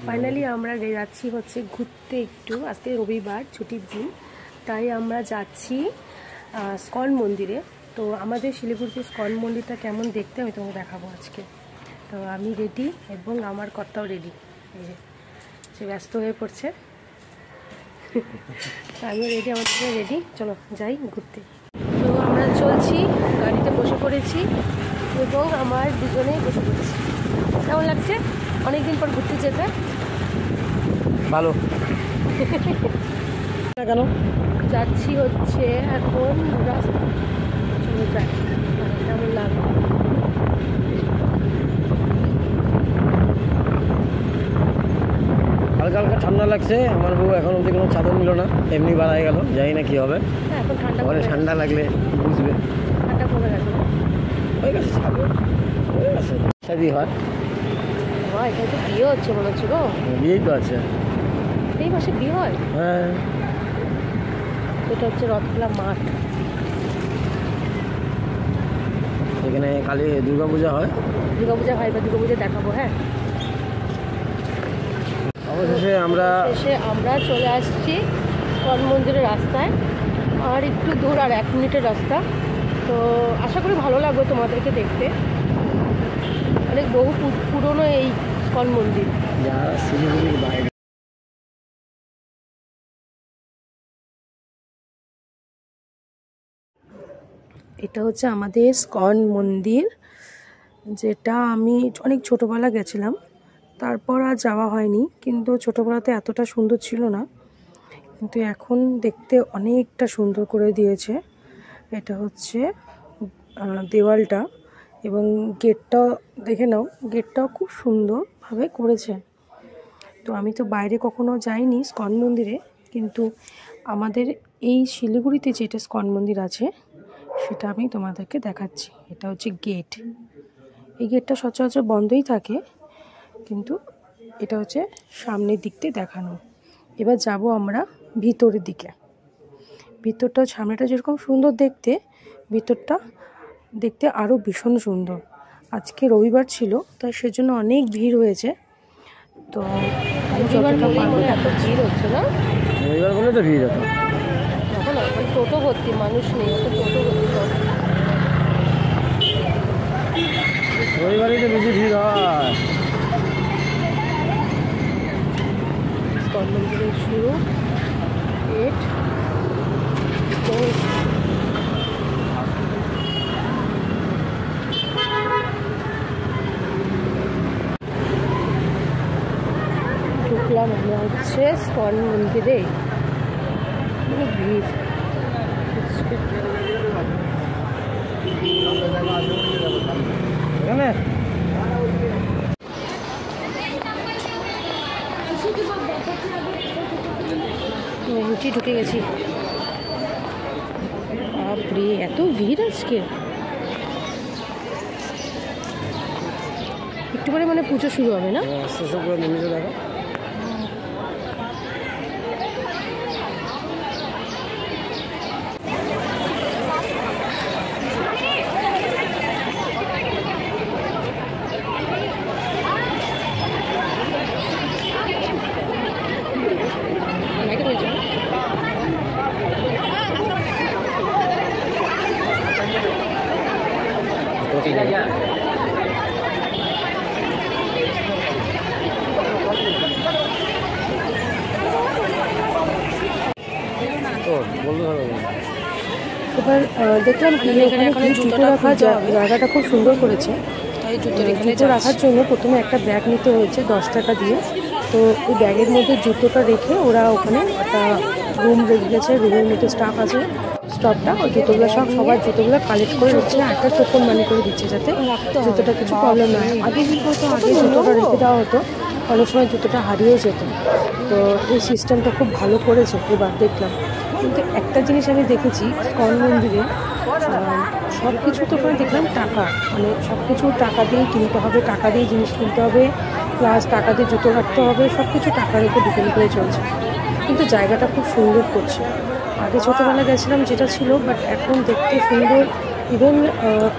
Finally আমরা যাচ্ছি হচ্ছে ঘুরতে একটু। আজকে রবিবার, ছুটির দিন, তাই আমরা যাচ্ছি স্কন মন্দিরে। তো আমাদের শিলিগুড়িতে স্কন মন্দিরটা কেমন দেখতে আমি তোমাকে দেখাবো আজকে। তো আমি রেডি এবং আমার কর্তাও রেডি, এই যে সে ব্যস্ত হয়ে পড়ছে। আমি রেডি, আমার থেকে রেডি, চলো যাই ঘুরতে। তো আমরা চলছি, গাড়িতে বসে পড়েছি এবং আমার দুজনেই বসে পড়েছি। কেমন লাগছে অনেকদিন পর ঘুরতে যেতে? ভালো। কেন যাচ্ছি হচ্ছে এখন রাস্তা, চলে যাই কেমন লাগবে। হালকা হালকা ঠান্ডা লাগছে। আমার বউ এখন অবধি কোনো চাদর নিল না, এমনি বাড়াই গেল, জানি না কি হবে। এখন ঠান্ডা ঠান্ডা লাগলে বুঝবে। ঠান্ডা কমে গেছে, হয়ে গেছে, হয়ে গেছে। শাদি হয়, এখানে তো বিয়ে হচ্ছে মনে হচ্ছে গো। বিয়েই তো আছে, এই মাসে বিয়ে হয়। হ্যাঁ, এটা হচ্ছে রথখোলা মাঠ। এখানে কালী দুর্গা পূজা হয়। দুর্গা পূজা হয়, বা দুর্গা পূজা দেখাবো। হ্যাঁ, অবশেষে আমরা চলে আসছি স্কন মন্দিরের রাস্তায়। আর একটু দূর, আর 1 মিনিটের রাস্তা। তো আশা করি ভালো লাগবে তোমাদেরকে দেখতে। অনেক বহু পুরনো এই স্কন মন্দির। শিলিগুড়ির বাইরে। এটা হচ্ছে আমাদের স্কন মন্দির, যেটা আমি অনেক ছোটোবেলা গেছিলাম, তারপর আর যাওয়া হয়নি। কিন্তু ছোটোবেলাতে এতটা সুন্দর ছিল না, কিন্তু এখন দেখতে অনেকটা সুন্দর করে দিয়েছে। এটা হচ্ছে দেওয়ালটা, এবং গেটটা দেখে নাও, গেটটাও খুব সুন্দরভাবে করেছে। তো আমি তো বাইরে কখনো যাইনি স্কন মন্দিরে, কিন্তু আমাদের এই শিলিগুড়িতে যেটা স্কন মন্দির আছে সেটা আমি তোমাদেরকে দেখাচ্ছি। এটা হচ্ছে গেট। এই গেটটা সচরাচর বন্ধই থাকে, কিন্তু এটা হচ্ছে সামনের দিকতে দেখানো। এবার যাব আমরা ভিতরের দিকে। ভিতরটা, সামনেটা যেরকম সুন্দর দেখতে, ভিতরটা দেখতে আরও ভীষণ সুন্দর। আজকে রবিবার ছিল, তাই সেজন্য অনেক ভিড় হয়েছে। তো এত ভিড় হচ্ছে না, রবিবার বলে তো ভিড় হতো। এখন টোটো ভর্তি, মানুষ নেই, টোটো ভর্তি। রবিবারই তো বেশি ভিড় হয়। স্কন মন্দিরের শুরু গেট। ঢুকলাম আমরা হচ্ছে স্কন মন্দিরে। অনেক ভিড়। এখানে এন্ট্রি ঢুকে গেছি। বাপরে, এত ভিড় আজকে। একটু পরে মানে পুজো শুরু হবে না? আস্তে আস্তে পুরো নেমে দেখো। এবার দেখলাম কি এখানে জুতো রাখার জায়গাটা খুব সুন্দর করেছে। জুতো রাখার জন্য প্রথমে একটা ব্যাগ নিতে হয়েছে 10 টাকা দিয়ে। তো ওই ব্যাগের মধ্যে জুতোটা রেখে ওরা ওখানে একটা রুম রেখেছে, রুমের মধ্যে স্টাফ আছে, স্টাফটা ওই জুতোগুলো সবার জুতোগুলো কালেক্ট করে দিচ্ছে, একটা টোকন মানি করে দিচ্ছে, যাতে জুতোটা কিছু প্রবলেম না হয়। আগে কি হতো, আগে জুতোটা রেখে দেওয়া হতো, অনেক সময় জুতোটা হারিয়ে যেত। তো এই সিস্টেমটা খুব ভালো করেছে এবার দেখলাম। কিন্তু একটা জিনিস আমি দেখেছি স্কন মন্দিরে, সব কিছু তো ওখানে দেখলাম টাকা, মানে সব কিছু টাকা দিয়ে কিনতে হবে, টাকা দিয়ে জিনিস কিনতে হবে, প্লাস টাকা দিয়ে জুতো রাখতে হবে, সব কিছু টাকার উপর ডিপেন্ড করে চলছে। কিন্তু জায়গাটা খুব সুন্দর করছে। আগে ছোটোবেলা গেছিলাম যেটা ছিল, বাট এখন দেখতে সুন্দর। ইভেন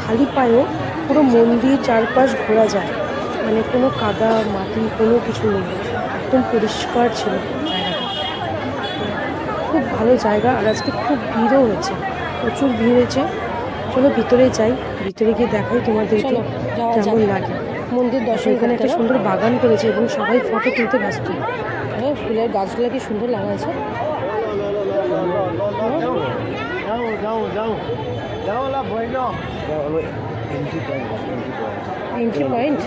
খালি পায়েও পুরো মন্দির চারপাশ ঘোরা যায়। মানে কোনো কাদা মাটি কোনো কিছু নেই, একদম পরিষ্কার ছিল জায়গাটা। খুব ভালো জায়গা, আর আজকে খুব ভিড়ও হয়েছে, প্রচুর ভিড় হয়েছে। চলো ভিতরে যাই, ভিতরে গিয়ে দেখাই তোমাদেরকে কেমন লাগে মন্দির দর্শন। এখানে একটা সুন্দর বাগান করেছে এবং সবাই ফটো তুলতে ব্যস্ত। হ্যাঁ, ফুলের গাছগুলো কি সুন্দর লাগা আছে। এন্ট্রি পয়েন্ট,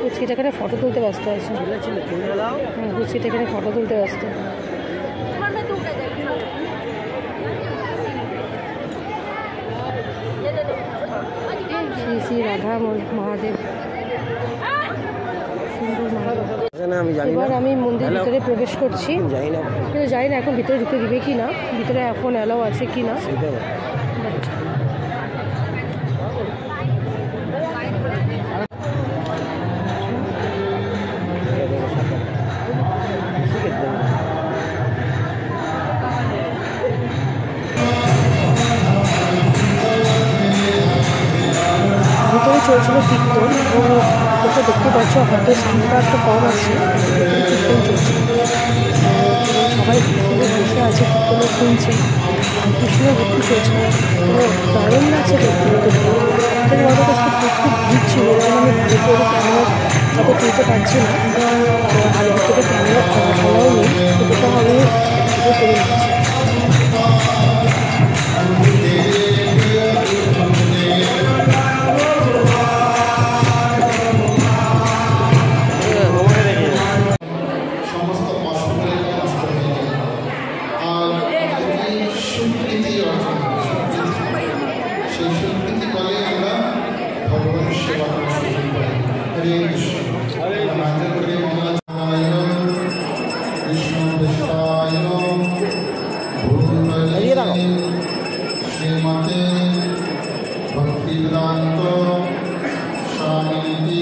বুঝছি এখানে ফটো তুলতে ব্যস্ত আছে। হ্যাঁ বুঝছি এখানে ফটো তুলতে ব্যস্ত। শ্রী শ্রী রাধা মহাদেব, সুন্দর মন্দির। এবার আমি মন্দির ভিতরে প্রবেশ করছি, কিন্তু জানি না এখন ভিতরে ঢুকতে দিবে কি না, ভিতরে এখন অ্যালাউ আছে কি না। ভিতরে চলছিল কীর্তন, এবং তোকে দেখতে পাচ্ছ হয়তো সাউন্ডটা একটু কম আছে, কীর্তন চলছে এবং সবাই কীর্তনে বসে আছে, কীর্তনে শুনছে, কৃষ্ণ ভক্তি চলছে, তো দারুণ লাগছে দেখতে। কিন্তু আমাদের কাছে খুব ভিড় ছিল, এর জন্য আমি ভালো করে ক্যামেরা যাতে তুলতে পারছি না, আর ভিতরে ক্যামেরা খেলাও নেই, সেটা আমি ভিডিও করে নিচ্ছি। श्रीमते भक्तिवेदांत स्वामी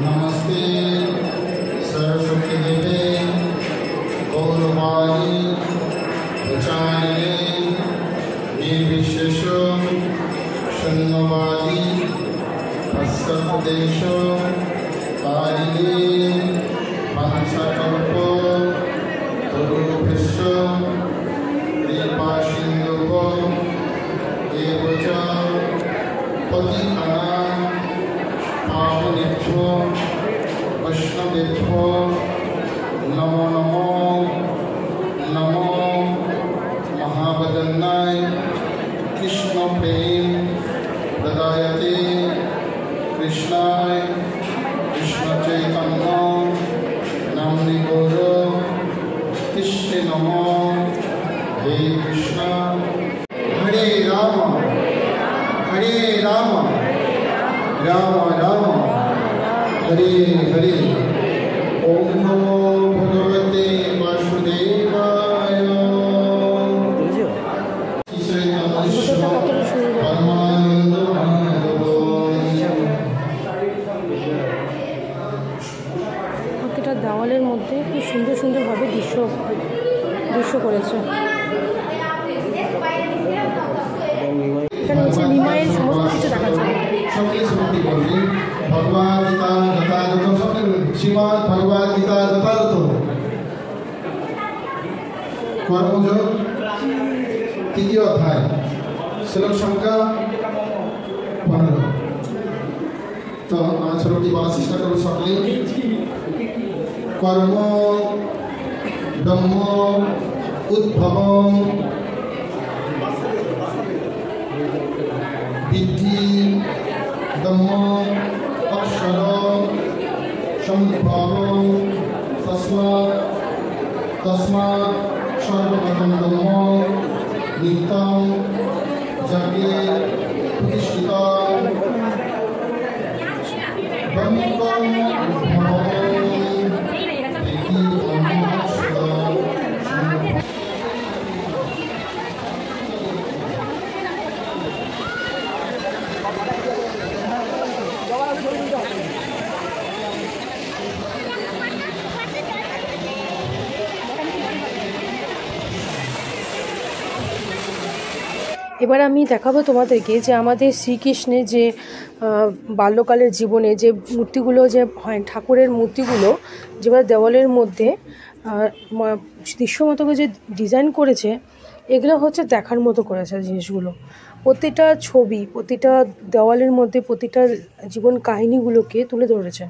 नमस्ते सरस्वती देवे गौरवाणी प्रचारिणे निर्विशेष शून्यवादी पश्चादेश कारिणे पंचकल्प तरुभ्यश्च कृपासिन्धुभ्यो एव च पतितानां पावनेभ्यो वैष्णवेभ्यो नमो नमो नमो महावदन्नाय कृष्ण प्रेम प्रदायते कृष्णाय कृष्ण चैतन्य नाम्नि गौर कृष्ण नमो हे कृष्ण हरे राम राम राम हरे हरे ओम नमो भगवते वासुदेवाय परमानंद প্রত্যেকটা দেওয়ালের মধ্যে খুব সুন্দর সুন্দরভাবে দৃশ্য করেছে। এখানে হচ্ছে নিমাইয়ের সমস্ত কিছু দেখা যায়। भगवद गीता यथातथ श्रीमद् भगवद गीता यथातथ कर्मयोग तृतीय अध्याय श्लोक संख्या 15। तो श्लोकটি বলার চেষ্টা করব সকলে। कर्म ब्रह्म उद्भवम् विद्धि ब्रह्म अक्षर सम्भवम् तस्मात् सर्वप्रथम ब्रह्म नित्यं जगे प्रतिष्ठितं এবার আমি দেখাবো তোমাদেরকে যে আমাদের শ্রীকৃষ্ণের যে বাল্যকালের জীবনে যে মূর্তিগুলো যে হয়, ঠাকুরের মূর্তিগুলো যেভাবে দেওয়ালের মধ্যে দৃশ্যমতো যে ডিজাইন করেছে, এগুলো হচ্ছে দেখার মতো করেছে জিনিসগুলো। প্রতিটা ছবি, প্রতিটা দেওয়ালের মধ্যে প্রতিটা জীবন কাহিনীগুলোকে তুলে ধরেছে।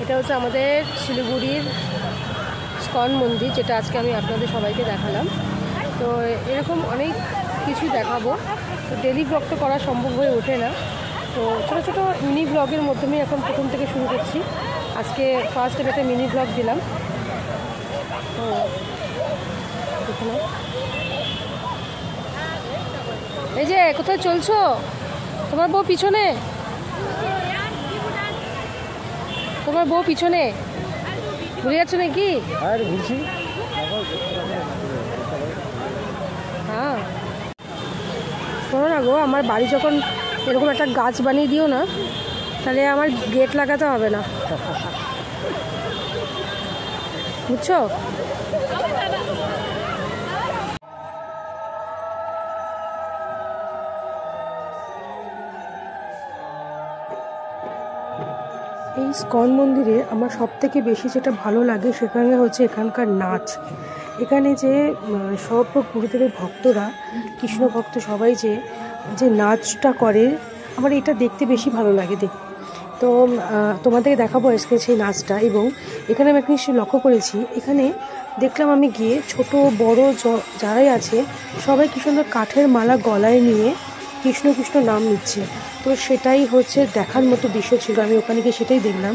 এটা হচ্ছে আমাদের শিলিগুড়ির স্কন মন্দির, যেটা আজকে আমি আপনাদের সবাইকে দেখালাম। তো এরকম অনেক কিছু দেখাবো, তো ডেলি ব্লগ তো করা সম্ভব হয়ে ওঠে না, তো ছোটো ছোটো মিনি ব্লগের মাধ্যমে এখন প্রথম থেকে শুরু করছি। আজকে ফার্স্ট একটা মিনি ব্লগ দিলাম। তো দেখুন, এই যে কোথায় চলছো? তোমার বউ পিছনে, তোমার বউ পিছনে ঘুরে যাচ্ছে নাকি? হ্যাঁ, শোনো না গো, আমার বাড়ি যখন এরকম একটা গাছ বানিয়ে দিও না, তাহলে আমার গেট লাগাতে হবে না, বুঝছো? এই স্কন মন্দিরে আমার সবথেকে বেশি যেটা ভালো লাগে সেখানে হচ্ছে এখানকার নাচ। এখানে যে সব গুরুদেবের ভক্তরা, কৃষ্ণ ভক্ত সবাই যে নাচটা করে, আমার এটা দেখতে বেশি ভালো লাগে। তো তোমাদেরকে দেখাবো আজকে সেই নাচটা। এবং এখানে আমি একটা জিনিস লক্ষ্য করেছি, এখানে দেখলাম আমি গিয়ে ছোট বড় যারাই আছে সবাই কি সুন্দর কাঠের মালা গলায় নিয়ে কৃষ্ণ কৃষ্ণ নাম নিচ্ছে। তো সেটাই হচ্ছে দেখার মতো দৃশ্য ছিল, আমি ওখানে গিয়ে সেটাই দেখলাম।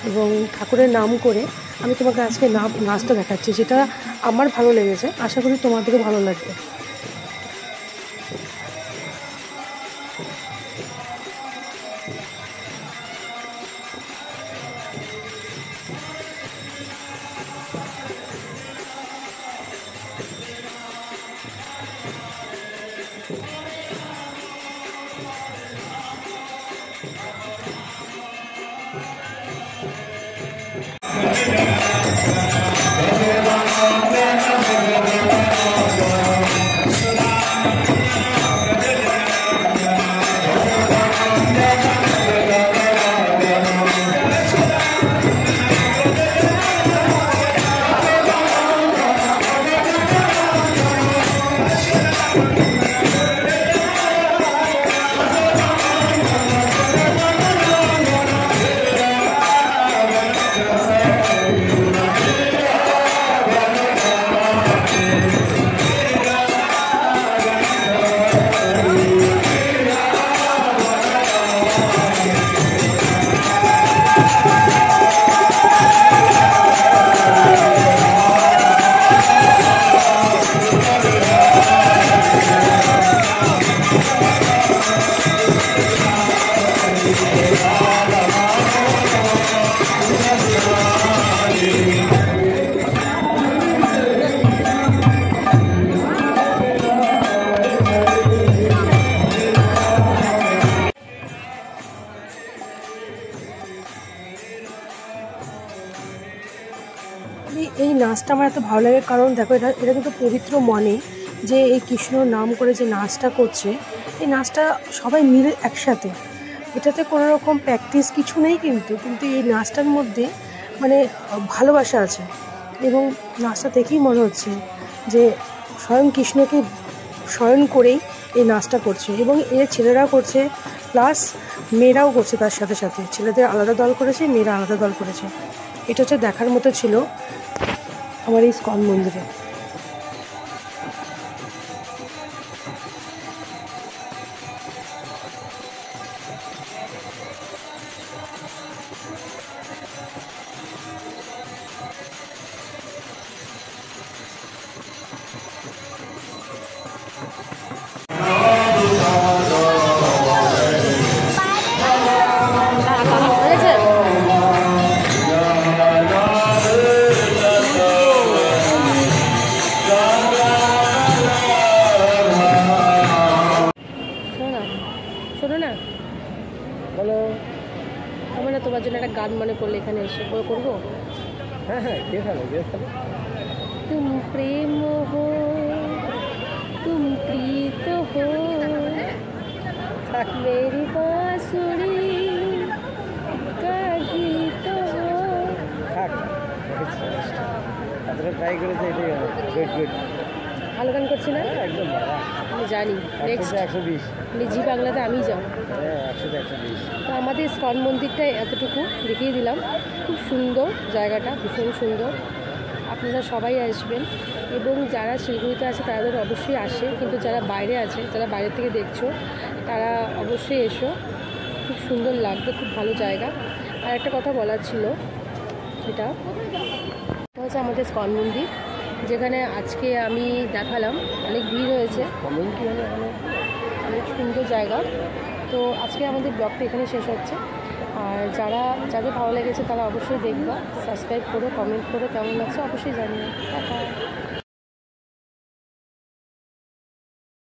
এবং ঠাকুরের নাম করে আমি তোমাকে আজকে নাচটা দেখাচ্ছি, যেটা আমার ভালো লেগেছে, আশা করি তোমাদেরও ভালো লাগবে। নাচটা আমার এত ভালো লাগে, কারণ দেখো এটা এটা কিন্তু পবিত্র মনে যে এই কৃষ্ণর নাম করে যে নাচটা করছে, এই নাচটা সবাই মিলে একসাথে, এটাতে কোনো রকম প্র্যাকটিস কিছু নেই, কিন্তু কিন্তু এই নাচটার মধ্যে মানে ভালোবাসা আছে। এবং নাচটা দেখেই মনে হচ্ছে যে স্বয়ং কৃষ্ণকে স্মরণ করেই এই নাচটা করছে, এবং এর ছেলেরাও করছে প্লাস মেয়েরাও করছে, তার সাথে সাথে ছেলেদের আলাদা দল করেছে, মেয়েরা আলাদা দল করেছে। এটা হচ্ছে দেখার মতো ছিল আমার এই ইস্কন মন্দিরে। শোনো না, বলো। আমার না তোমার জন্য একটা গান মনে পড়লে এখানে এসে করবো। হ্যাঁ হ্যাঁ, কে ফেলো কে ফেলো। तुम प्रेम हो, तुम प्रीत हो, मेरी बांसुरी का गीत हो। থাক, এতটা ট্রাই করেছে, এটাই হবে। গুড গুড, ভালো গান করছি না? একদম বাবা। আমি জানি নেক্সট 100-120। জি বাংলাতে আমি যাও। হ্যাঁ 100-120। তো আমাদের ইস্কন মন্দিরটা এতটুকু দেখিয়ে দিলাম। খুব সুন্দর জায়গাটা, ভীষণ সুন্দর। আপনারা সবাই আসবেন, এবং যারা শিলিগুড়িতে আছে তাদের অবশ্যই আসে, কিন্তু যারা বাইরে আছে, যারা বাইরে থেকে দেখছো, তারা অবশ্যই এসো। খুব সুন্দর লাগবে, খুব ভালো জায়গা। আর একটা কথা বলার ছিল, এটা হচ্ছে আমাদের ইস্কন মন্দির, যেখানে আজকে আমি দেখালাম। অনেক ভিড় হয়েছে, কমিউনিটি মানে অনেক সুন্দর জায়গা। তো আজকে আমাদের ব্লগটা এখানে শেষ হচ্ছে। আর যাদের ভালো লেগেছে তারা অবশ্যই দেখবা, সাবস্ক্রাইব করো, কমেন্ট করো, কেমন লাগছে অবশ্যই জানিও। টাটা।